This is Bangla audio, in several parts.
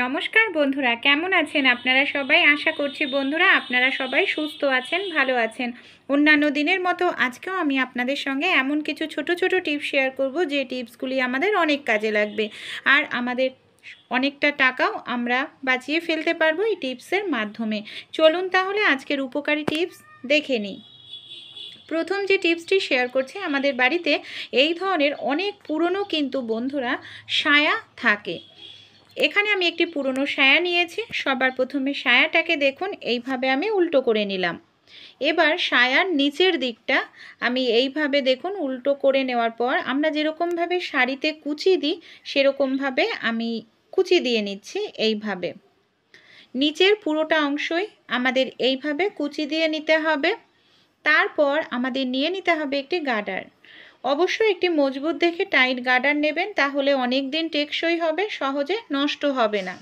নমস্কার বন্ধুরা, কেমন আছেন আপনারা সবাই? আশা করছি বন্ধুরা আপনারা সবাই সুস্থ আছেন, ভালো আছেন। অন্যান্য দিনের মতো আজকেও আমি আপনাদের সঙ্গে এমন কিছু ছোট ছোট টিপস শেয়ার করব যে টিপসগুলি আমাদের অনেক কাজে লাগবে আর আমাদের অনেকটা টাকাও আমরা বাঁচিয়ে ফেলতে পারবো এই টিপসের মাধ্যমে। চলুন তাহলে আজকের উপকারী টিপস দেখে নিই। প্রথম যে টিপসটি শেয়ার করছি, আমাদের বাড়িতে এই ধরনের অনেক পুরনো কিন্তু বন্ধুরা সায়া থাকে। এখানে আমি একটি পুরনো সায়া নিয়েছি। সবার প্রথমে সায়াটাকে দেখুন এইভাবে আমি উল্টো করে নিলাম। এবার সায়ার নিচের দিকটা আমি এইভাবে দেখুন উল্টো করে নেওয়ার পর আমরা যেরকমভাবে শাড়িতে কুচি দিই সেরকমভাবে আমি কুচি দিয়ে নিচ্ছি। এইভাবে নিচের পুরোটা অংশই আমাদের এইভাবে কুচি দিয়ে নিতে হবে। তারপর আমাদের নিয়ে নিতে হবে একটি গার্ডার। অবশ্যই একটি মজবুত দেখে টাইট গার্ডার নেবেন, তাহলে অনেক দিন টেকসই হবে, সহজে নষ্ট হবে না।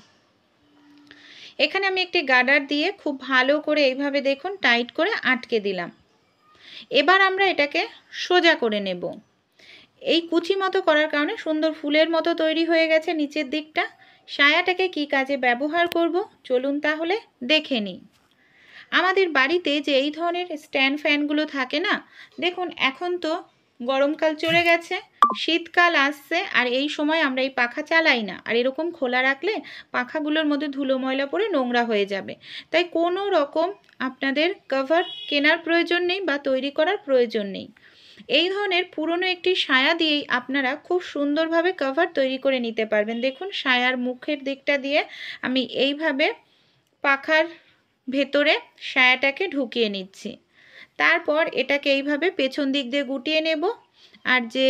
এখানে আমি একটি গার্ডার দিয়ে খুব ভালো করে এইভাবে দেখুন টাইট করে আটকে দিলাম। এবার আমরা এটাকে সোজা করে নেব। এই কুচি মতো করার কারণে সুন্দর ফুলের মতো তৈরি হয়ে গেছে নিচের দিকটা। সায়াটাকে কি কাজে ব্যবহার করব চলুন তাহলে দেখে নিই। আমাদের বাড়িতে যে এই ধরনের স্ট্যান্ড ফ্যানগুলো থাকে না, দেখুন এখন তো গরমকাল চলে গেছে, শীতকাল আসছে, আর এই সময় আমরা এই পাখা চালাই না। আর এরকম খোলা রাখলে পাখাগুলোর মধ্যে ধুলো ময়লা পড়ে নোংরা হয়ে যাবে। তাই কোনো রকম আপনাদের কভার কেনার প্রয়োজন নেই বা তৈরি করার প্রয়োজন নেই। এই ধরনের পুরনো একটি সায়া দিয়েই আপনারা খুব সুন্দরভাবে কভার তৈরি করে নিতে পারবেন। দেখুন সায়ার মুখের দিকটা দিয়ে আমি এইভাবে পাখার ভেতরে সায়াটাকে ঢুকিয়ে নিচ্ছি। তারপর এটাকে এইভাবে পেছন দিক দিয়ে গুটিয়ে নেব। আর যে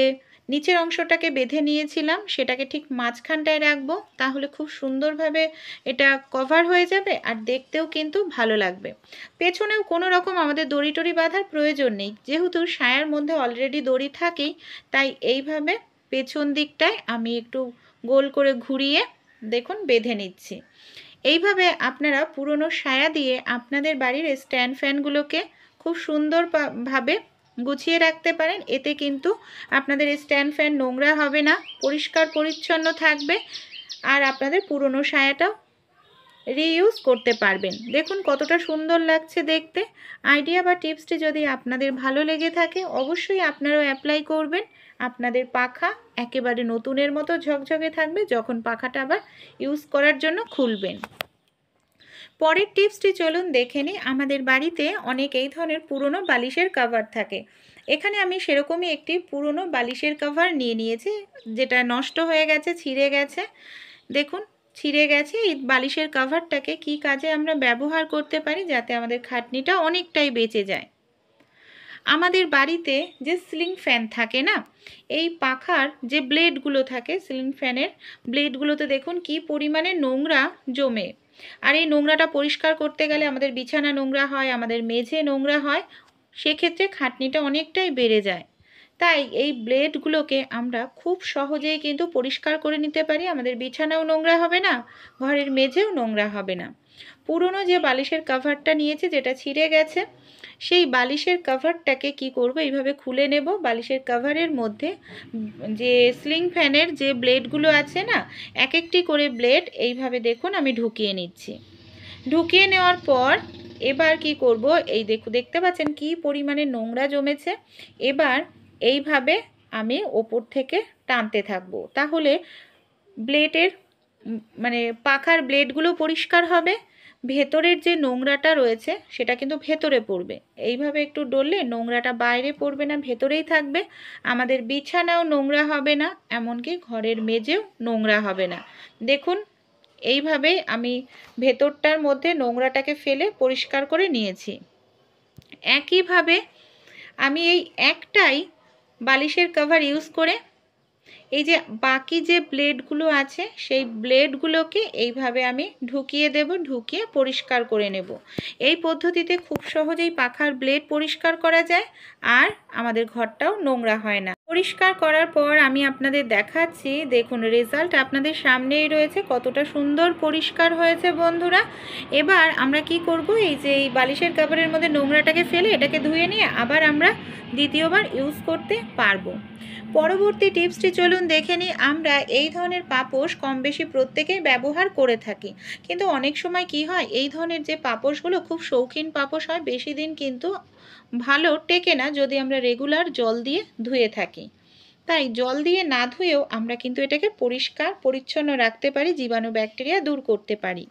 নিচের অংশটাকে বেঁধে নিয়েছিলাম সেটাকে ঠিক মাঝখানটায় রাখবো, তাহলে খুব সুন্দরভাবে এটা কভার হয়ে যাবে আর দেখতেও কিন্তু ভালো লাগবে। পেছনেও কোনো রকম আমাদের দড়ি টড়ি বাঁধার প্রয়োজন নেই, যেহেতু সায়ার মধ্যে অলরেডি দড়ি থাকেই। তাই এইভাবে পেছন দিকটায় আমি একটু গোল করে ঘুরিয়ে দেখুন বেঁধে নিচ্ছি। এইভাবে আপনারা পুরনো সায়া দিয়ে আপনাদের বাড়ির স্ট্যান্ড ফ্যানগুলোকে খুব সুন্দরভাবে গুছিয়ে রাখতে পারেন। এতে কিন্তু আপনাদের স্ট্যান্ড ফ্যান নোংরা হবে না, পরিষ্কার পরিচ্ছন্ন থাকবে, আর আপনাদের পুরনো সায়াটাও রিইউজ করতে পারবেন। দেখুন কতটা সুন্দর লাগছে দেখতে। আইডিয়া বা টিপসটি যদি আপনাদের ভালো লেগে থাকে অবশ্যই আপনারাও অ্যাপ্লাই করবেন। আপনাদের পাখা একেবারে নতুনের মতো ঝকঝকে থাকবে যখন পাখাটা আবার ইউজ করার জন্য খুলবেন। পরের টিপসটি চলুন দেখে নিই। আমাদের বাড়িতে অনেক এই ধরনের পুরনো বালিশের কভার থাকে। এখানে আমি সেরকমই একটি পুরনো বালিশের কভার নিয়ে নিয়েছি, যেটা নষ্ট হয়ে গেছে, ছিঁড়ে গেছে। দেখুন ছিঁড়ে গেছে। এই বালিশের কভারটাকে কি কাজে আমরা ব্যবহার করতে পারি যাতে আমাদের খাটনিটা অনেকটাই বেঁচে যায়। আমাদের বাড়িতে যে সিলিং ফ্যান থাকে না, এই পাখার যে ব্লেডগুলো থাকে সিলিং ফ্যানের ব্লেডগুলোতে দেখুন কি পরিমাণে নোংরা জমে। আর এই নোংরাটা পরিষ্কার করতে গেলে আমাদের বিছানা নোংরা হয়, আমাদের মেঝে নোংরা হয়, সেক্ষেত্রে খাটনিটা অনেকটাই বেড়ে যায়। তাই এই ব্লেডগুলোকে আমরা খুব সহজেই কিন্তু পরিষ্কার করে নিতে পারি। আমাদের বিছানাও নোংরা হবে না, ঘরের মেঝেও নোংরা হবে না। পুরনো যে বালিশের কভারটা নিয়েছি যেটা ছিঁড়ে গেছে, সেই বালিশের কভারটাকে কি করব, এইভাবে খুলে নেব। বালিশের কভারের মধ্যে যে সিলিং ফ্যানের যে ব্লেডগুলো আছে না, এক একটি করে ব্লেড এইভাবে দেখুন আমি ঢুকিয়ে নিচ্ছি। ঢুকিয়ে নেওয়ার পর এবার কি করব, এই দেখতে পাচ্ছেন কি পরিমাণে নোংরা জমেছে। এবার এইভাবে আমি ওপর থেকে টানতে থাকবো, তাহলে ব্লেডের পাখার ব্লেডগুলো পরিষ্কার হবে। ভেতরের যে নোংরাটা রয়েছে সেটা কিন্তু ভেতরে পড়বে। এইভাবে একটু ডললে নোংরাটা বাইরে পড়বে না, ভেতরেই থাকবে। আমাদের বিছানাও নোংরা হবে না, এমনকি ঘরের মেঝেও নোংরা হবে না। দেখুন এইভাবে আমি ভেতরটার মধ্যে নোংরাটাকে ফেলে পরিষ্কার করে নিয়েছি। একইভাবে আমি এই একটাই বালিশের কভার ইউজ করে এই যে বাকি যে ব্লেডগুলো আছে সেই ব্লেডগুলোকে এইভাবে আমি ঢুকিয়ে দেব, ঢুকিয়ে পরিষ্কার করে নেব। এই পদ্ধতিতে খুব সহজেই পাখার ব্লেড পরিষ্কার করা যায় আর আমাদের ঘরটাও নোংরা হয় না। পরিষ্কার করার পর আমি আপনাদের দেখাচ্ছি, দেখুন রেজাল্ট আপনাদের সামনেই রয়েছে, কতটা সুন্দর পরিষ্কার হয়েছে বন্ধুরা। এবার আমরা কি করব, এই যে এই বালিশের কভারের মধ্যে নোংরাটাকে ফেলে এটাকে ধুয়ে নিয়ে আবার আমরা দ্বিতীয়বার ইউজ করতে পারবো। পরবর্তী টিপসটি চলুন চলুন দেখে নিই, আমরা এই ধরনের পাপোশ কম বেশি প্রত্যেকেই ব্যবহার করে থাকি, কিন্তু অনেক সময় কি হয়, এই ধরনের যে পাপোশগুলো খুব শৌখিন পাপোশ হয়, বেশি দিন কিন্তু ভালো টেকে না যদি আমরা রেগুলার জল দিয়ে ধুয়ে থাকি। তাই জল দিয়ে না ধুয়েও আমরা কিন্তু এটাকে পরিষ্কার পরিচ্ছন্ন রাখতে পারি, জীবাণু ব্যাকটেরিয়া দূর করতে পারি।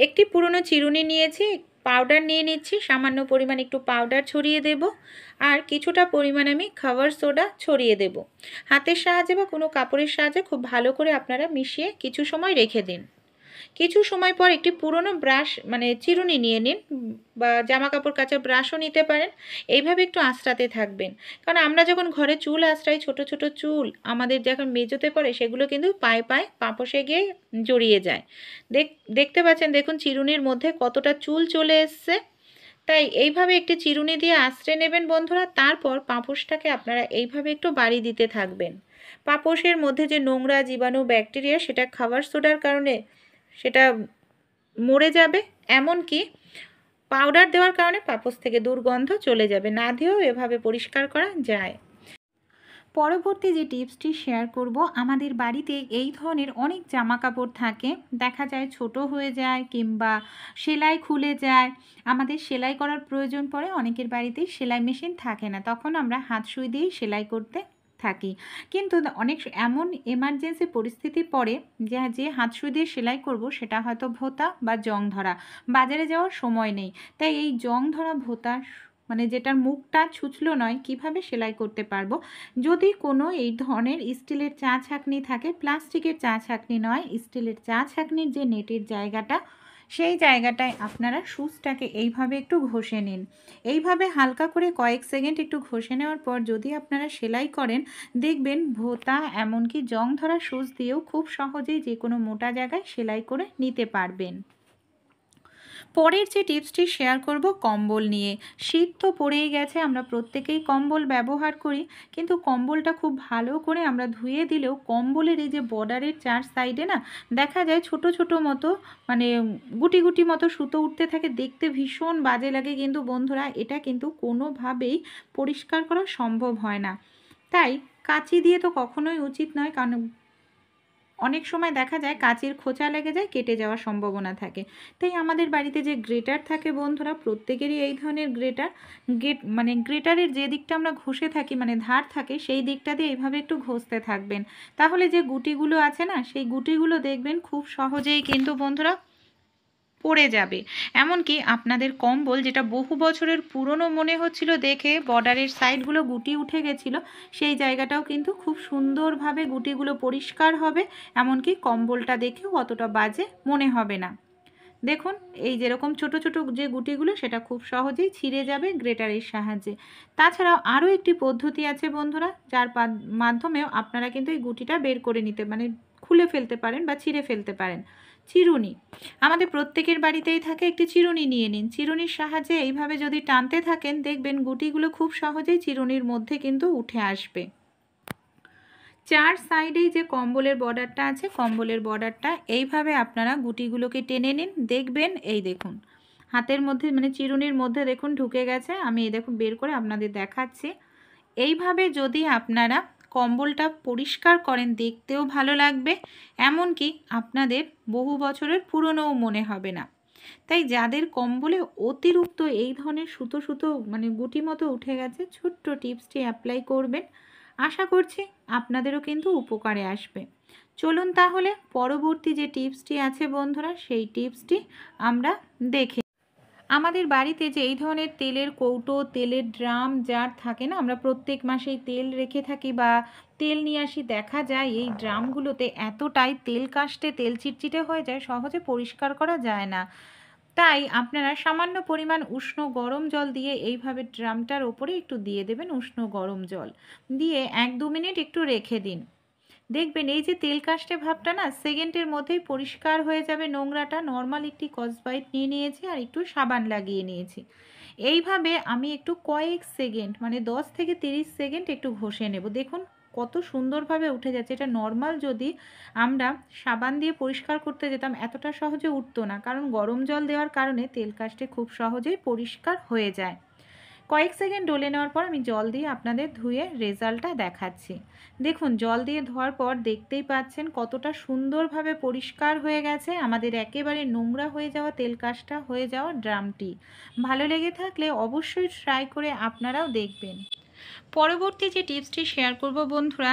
একটি পুরনো চিরুনি নিয়েছি, পাউডার নিয়ে নিচ্ছি, সামান্য পরিমাণ একটু পাউডার ছড়িয়ে দেব, আর কিছুটা পরিমাণ আমি খাবার সোডা ছড়িয়ে দেব। হাতের সাহায্যে বা কোনো কাপড়ের সাহায্যে খুব ভালো করে আপনারা মিশিয়ে কিছু সময় রেখে দিন। কিছু সময় পর একটি পুরনো ব্রাশ মানে চিরুনি নিয়ে নিন, বা জামা কাপড় কাচার ব্রাশও নিতে পারেন। এইভাবে একটু আঁচড়াতে থাকবেন, কারণ আমরা যখন ঘরে চুল আঁচড়াই, ছোট ছোট চুল আমাদের যখন মেজোতে পড়ে, সেগুলো কিন্তু পায়ে পায়ে পাপোশে গিয়ে জড়িয়ে যায়। দেখতে পাচ্ছেন, দেখুন চিরুনির মধ্যে কতটা চুল চলে এসছে। তাই এইভাবে একটি চিরুনি দিয়ে আঁচড়ে নেবেন বন্ধুরা। তারপর পাপোশটাকে আপনারা এইভাবে একটু বাড়ি দিতে থাকবেন। পাপোশের মধ্যে যে নোংরা জীবাণু ব্যাকটেরিয়া, সেটা খাবার সোডার কারণে সেটা মরে যাবে, এমনকি পাউডার দেওয়ার কারণে পাপোশ থেকে দুর্গন্ধ চলে যাবে। না দিয়েও এভাবে পরিষ্কার করা যায়। পরবর্তী যে টিপসটি শেয়ার করব, আমাদের বাড়িতে এই ধরনের অনেক জামা কাপড় থাকে, দেখা যায় ছোট হয়ে যায় কিংবা সেলাই খুলে যায়, আমাদের সেলাই করার প্রয়োজন পড়ে। অনেকের বাড়িতেই সেলাই মেশিন থাকে না, তখন আমরা হাত সুই দিয়েই সেলাই করতে থাকি। কিন্তু অনেক এমন এমার্জেন্সি পরিস্থিতি পড়ে যে হাত সুই দিয়ে সেলাই করব, সেটা হয়তো ভোঁতা বা জং ধরা, বাজারে যাওয়ার সময় নেই। তাই এই জং ধরা ভোঁতা মানে যেটার মুখটা ছুঁচলো নয়, কিভাবে সেলাই করতে পারবো? যদি কোনো এই ধরনের স্টিলের চা ছাঁকনি থাকে, প্লাস্টিকের চা ছাঁকনি নয়, স্টিলের চা ছাঁকনির যে নেটের জায়গাটা, সেই জায়গাটায় আপনারা সুচটাকে এইভাবে একটু ঘষে নিন। এইভাবে হালকা করে কয়েক সেকেন্ড একটু ঘষে নেওয়ার পর যদি আপনারা সেলাই করেন, দেখবেন ভোঁতা এমনকি জং ধরা সুচ দিয়েও খুব সহজেই যে কোনো মোটা জায়গায় সেলাই করে নিতে পারবেন। পরের যে টিপসটি শেয়ার করব কম্বল নিয়ে। শীত তো পড়েই গেছে, আমরা প্রত্যেকেই কম্বল ব্যবহার করি, কিন্তু কম্বলটা খুব ভালো করে আমরা ধুয়ে দিলেও কম্বলের এই যে বর্ডারের চার সাইডে না দেখা যায় ছোট ছোট মতো মানে গুটি গুটি মতো সুতো উঠতে থাকে, দেখতে ভীষণ বাজে লাগে। কিন্তু বন্ধুরা, এটা কিন্তু কোনোভাবেই পরিষ্কার করা সম্ভব হয় না। তাই কাঁচি দিয়ে তো কখনোই উচিত নয়, কারণ অনেক সময় দেখা যায় কাঁচের খোঁচা লেগে যায়, কেটে যাওয়ার সম্ভাবনা থাকে। তাই আমাদের বাড়িতে যে গ্রেটার থাকে বন্ধুরা, প্রত্যেকেরই এই ধরনের গ্রেটারের যে দিকটা আমরা ঘষে থাকি মানে ধার থাকে, সেই দিকটা দিয়ে এইভাবে একটু ঘষতে থাকবেন। তাহলে যে গুটিগুলো আছে না, সেই গুটিগুলো দেখবেন খুব সহজেই কিন্তু বন্ধুরা পড়ে যাবে। এমনকি আপনাদের কম্বল যেটা বহু বছরের পুরনো মনে হচ্ছিল দেখে, বর্ডারের সাইডগুলো গুটি উঠে গেছিলো, সেই জায়গাটাও কিন্তু খুব সুন্দরভাবে গুটিগুলো পরিষ্কার হবে, এমনকি কম্বলটা দেখেও অতটা বাজে মনে হবে না। দেখুন, এই যেরকম ছোট ছোট যে গুটিগুলো, সেটা খুব সহজেই ছিঁড়ে যাবে গ্রেটারের সাহায্যে। তাছাড়াও আরও একটি পদ্ধতি আছে বন্ধুরা, যার মাধ্যমেও আপনারা কিন্তু এই গুটিটা বের করে নিতে খুলে ফেলতে পারেন বা ছিঁড়ে ফেলতে পারেন। চিরুনি আমাদের প্রত্যেকের বাড়িতেই থাকে, একটি চিরুনি নিয়ে নিন। চিরুনির সাহায্যে এইভাবে যদি টানতে থাকেন, দেখবেন গুটিগুলো খুব সহজেই চিরুনির মধ্যে কিন্তু উঠে আসবে। চার সাইডেই যে কম্বলের বর্ডারটা আছে, কম্বলের বর্ডারটা এইভাবে আপনারা গুটিগুলোকে টেনে নিন, দেখবেন এই দেখুন হাতের মধ্যে চিরুনির মধ্যে দেখুন ঢুকে গেছে। আমি এই দেখুন বের করে আপনাদের দেখাচ্ছি। এইভাবে যদি আপনারা কম্বলটা পরিষ্কার করেন, দেখতেও ভালো লাগবে, এমনকি আপনাদের বহু বছরের পুরনোও মনে হবে না। তাই যাদের কম্বলে অতিরিক্ত এই ধরনের সুতো সুতো গুটি মতো উঠে গেছে, ছোট্ট টিপসটি অ্যাপ্লাই করবেন, আশা করছি আপনাদেরও কিন্তু উপকারে আসবে। চলুন তাহলে পরবর্তী যে টিপসটি আছে বন্ধুরা, সেই টিপসটি আমরা দেখে। আমাদের বাড়িতে যে এই ধরনের তেলের কৌটো, তেলের ড্রাম জার থাকে না, আমরা প্রত্যেক মাসেই তেল রেখে থাকি বা তেল নিয়ে আসি, দেখা যায় এই ড্রামগুলোতে এতটাই তেল কাস্টে, তেল চিটচিটে হয়ে যায়, সহজে পরিষ্কার করা যায় না। তাই আপনারা সামান্য পরিমাণ উষ্ণ গরম জল দিয়ে এইভাবে ড্রামটার ওপরে একটু দিয়ে দেবেন, উষ্ণ গরম জল দিয়ে 1-2 মিনিট একটু রেখে দিন। দেখবেন এই যে তেল কাস্টে ভাবটা না, সেকেন্ডের মধ্যেই পরিষ্কার হয়ে যাবে নোংরাটা। নর্মাল একটি স্কচব্রাইট নিয়ে নিয়েছি আর একটু সাবান লাগিয়ে নিয়েছি। এইভাবে আমি একটু কয়েক সেকেন্ড 10 থেকে 30 সেকেন্ড একটু ঘষে নেব। দেখুন কত সুন্দরভাবে উঠে যাচ্ছে। এটা নর্মাল যদি আমরা সাবান দিয়ে পরিষ্কার করতে যেতাম, এতটা সহজে উঠতো না, কারণ গরম জল দেওয়ার কারণে তেল কাস্টে খুব সহজেই পরিষ্কার হয়ে যায়। কয়েক সেকেন্ড ডলে নেওয়ার পর আমি জল দিয়ে আপনাদের ধুয়ে রেজাল্টটা দেখাচ্ছি। দেখুন জল দিয়ে ধোয়ার পর দেখতেই পাচ্ছেন কতটা সুন্দরভাবে পরিষ্কার হয়ে গেছে আমাদের একেবারে নোংরা হয়ে যাওয়া তেল কাজটা হয়ে যাওয়া ড্রামটি। ভালো লেগে থাকলে অবশ্যই ট্রাই করে আপনারাও দেখবেন। পরবর্তী যে টিপসটি শেয়ার করব বন্ধুরা,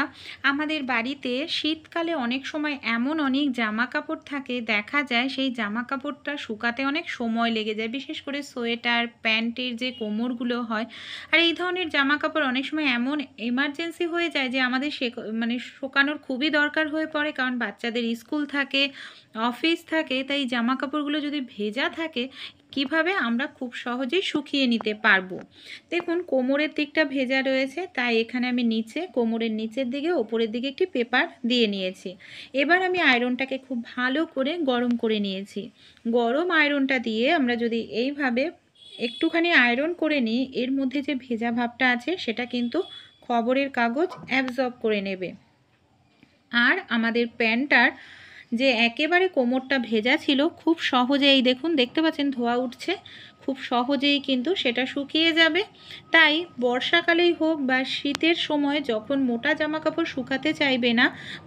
আমাদের বাড়িতে শীতকালে অনেক সময় এমন অনেক জামা কাপড় থাকে, দেখা যায় সেই জামা কাপড়টা শুকাতে অনেক সময় লেগে যায়, বিশেষ করে সোয়েটার প্যান্টের যে কোমরগুলো হয়। আর এই ধরনের জামা কাপড় অনেক সময় এমন এমার্জেন্সি হয়ে যায় যে আমাদের মানে শুকানোর খুবই দরকার হয়ে পড়ে, কারণ বাচ্চাদের স্কুল থাকে, অফিস থাকে। তাই জামা কাপড়গুলো যদি ভেজা থাকে কিভাবে আমরা খুব সহজেই শুকিয়ে নিতে পারবো। দেখুন কোমরের দিকটা ভেজা রয়েছে, তাই এখানে আমি নিচে কোমরের নিচের দিকে ওপরের দিকে একটি পেপার দিয়ে নিয়েছি। এবার আমি আয়রনটাকে খুব ভালো করে গরম করে নিয়েছি। গরম আয়রনটা দিয়ে আমরা যদি এইভাবে একটুখানি আয়রন করে নিই, এর মধ্যে যে ভেজা ভাবটা আছে সেটা কিন্তু খবরের কাগজ অ্যাবজর্ব করে নেবে। আর আমাদের প্যান্টটার যে একেবারে কোমরটা ভেজা ছিল খুব সহজেই দেখুন দেখতে পাচ্ছেন ধোয়া উঠছে, খুব সহজেই কিন্তু সেটা শুকিয়ে যাবে। তাই বর্ষাকালেই হোক বা শীতের সময় যখন মোটা জামা কাপড় শুকাতে চাইবে না,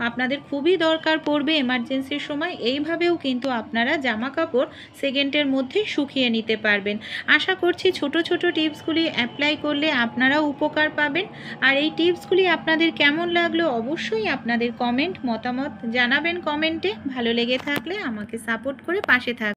আপনাদের খুবই দরকার পড়বে এমার্জেন্সির সময়, এইভাবেও কিন্তু আপনারা জামা কাপড় সেকেন্ডের মধ্যেই শুকিয়ে নিতে পারবেন। আশা করছি ছোট ছোট টিপসগুলি অ্যাপ্লাই করলে আপনারাও উপকার পাবেন। আর এই টিপসগুলি আপনাদের কেমন লাগলো অবশ্যই আপনাদের মতামত জানাবেন কমেন্টে। ভালো লেগে থাকলে আমাকে সাপোর্ট করে পাশে থাকবেন।